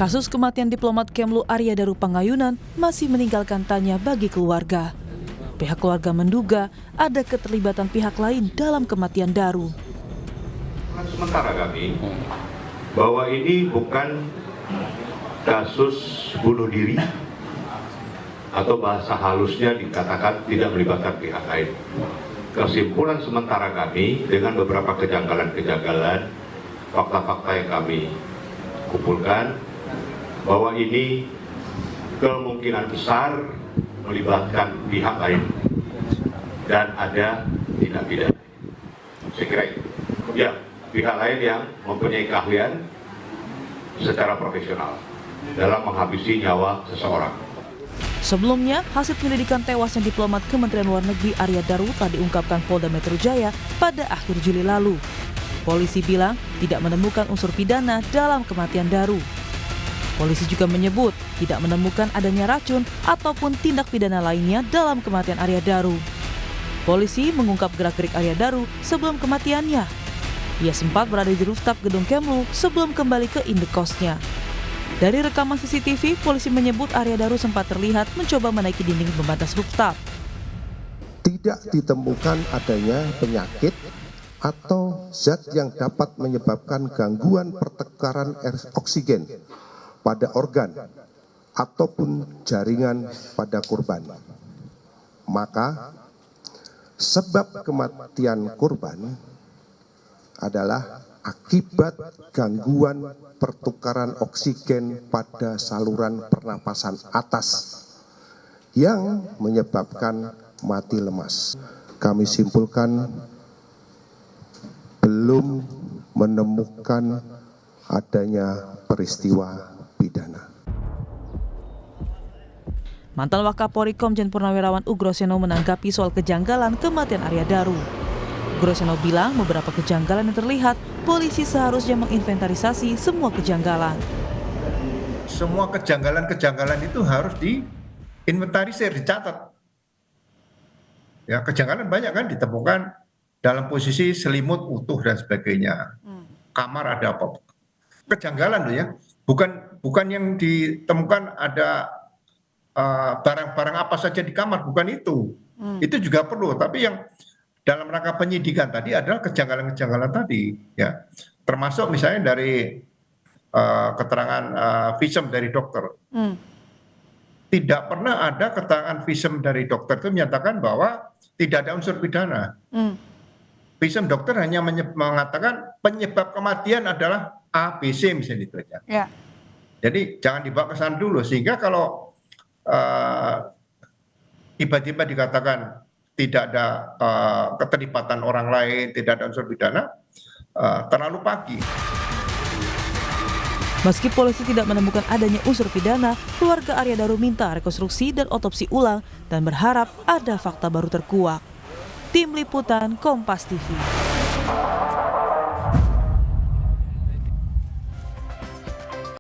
Kasus kematian diplomat Kemlu Arya Daru Pangayunan masih meninggalkan tanya bagi keluarga. Pihak keluarga menduga ada keterlibatan pihak lain dalam kematian Daru. Sementara kami bahwa ini bukan kasus bunuh diri atau bahasa halusnya dikatakan tidak melibatkan pihak lain. Kesimpulan sementara kami dengan beberapa kejanggalan-kejanggalan, fakta-fakta yang kami kumpulkan bahwa ini kemungkinan besar melibatkan pihak lain dan ada tindak pidana. Saya kira itu. Ya, pihak lain yang mempunyai keahlian secara profesional dalam menghabisi nyawa seseorang. Sebelumnya, hasil penyelidikan tewasnya diplomat Kementerian Luar Negeri Arya Daru telah diungkapkan Polda Metro Jaya pada akhir Juli lalu. Polisi bilang tidak menemukan unsur pidana dalam kematian Daru. Polisi juga menyebut tidak menemukan adanya racun ataupun tindak pidana lainnya dalam kematian Arya Daru. Polisi mengungkap gerak-gerik Arya Daru sebelum kematiannya. Ia sempat berada di rooftop gedung Kemlu sebelum kembali ke indekosnya. Dari rekaman CCTV, polisi menyebut Arya Daru sempat terlihat mencoba menaiki dinding pembatas rooftop. Tidak ditemukan adanya penyakit atau zat yang dapat menyebabkan gangguan pertukaran oksigen pada organ ataupun jaringan pada korban. Maka sebab kematian korban adalah akibat gangguan pertukaran oksigen pada saluran pernapasan atas yang menyebabkan mati lemas. Kami simpulkan belum menemukan adanya peristiwa pidana. Mantan Wakapolri Komjen Purnawirawan Ugroseno menanggapi soal kejanggalan kematian Arya Daru. Ugroseno bilang beberapa kejanggalan yang terlihat, polisi seharusnya menginventarisasi semua kejanggalan. Semua kejanggalan-kejanggalan itu harus diinventarisir, dicatat. Ya, kejanggalan banyak kan ditemukan dalam posisi selimut utuh dan sebagainya. Kamar ada apa? Kejanggalan tuh ya. Bukan yang ditemukan ada barang-barang apa saja di kamar, bukan itu. Itu juga perlu, tapi yang dalam rangka penyidikan tadi adalah kejanggalan-kejanggalan tadi, ya, termasuk misalnya dari keterangan visum dari dokter. Tidak pernah ada keterangan visum dari dokter itu menyatakan bahwa tidak ada unsur pidana. Visum dokter hanya mengatakan penyebab kematian adalah A, B, C misalnya itu aja. Ya. Jadi jangan dibawa ke sana dulu, sehingga kalau tiba-tiba dikatakan tidak ada keterlibatan orang lain, tidak ada unsur pidana, terlalu pagi. Meski polisi tidak menemukan adanya unsur pidana, keluarga Arya Daru minta rekonstruksi dan otopsi ulang dan berharap ada fakta baru terkuak. Tim Liputan Kompas TV.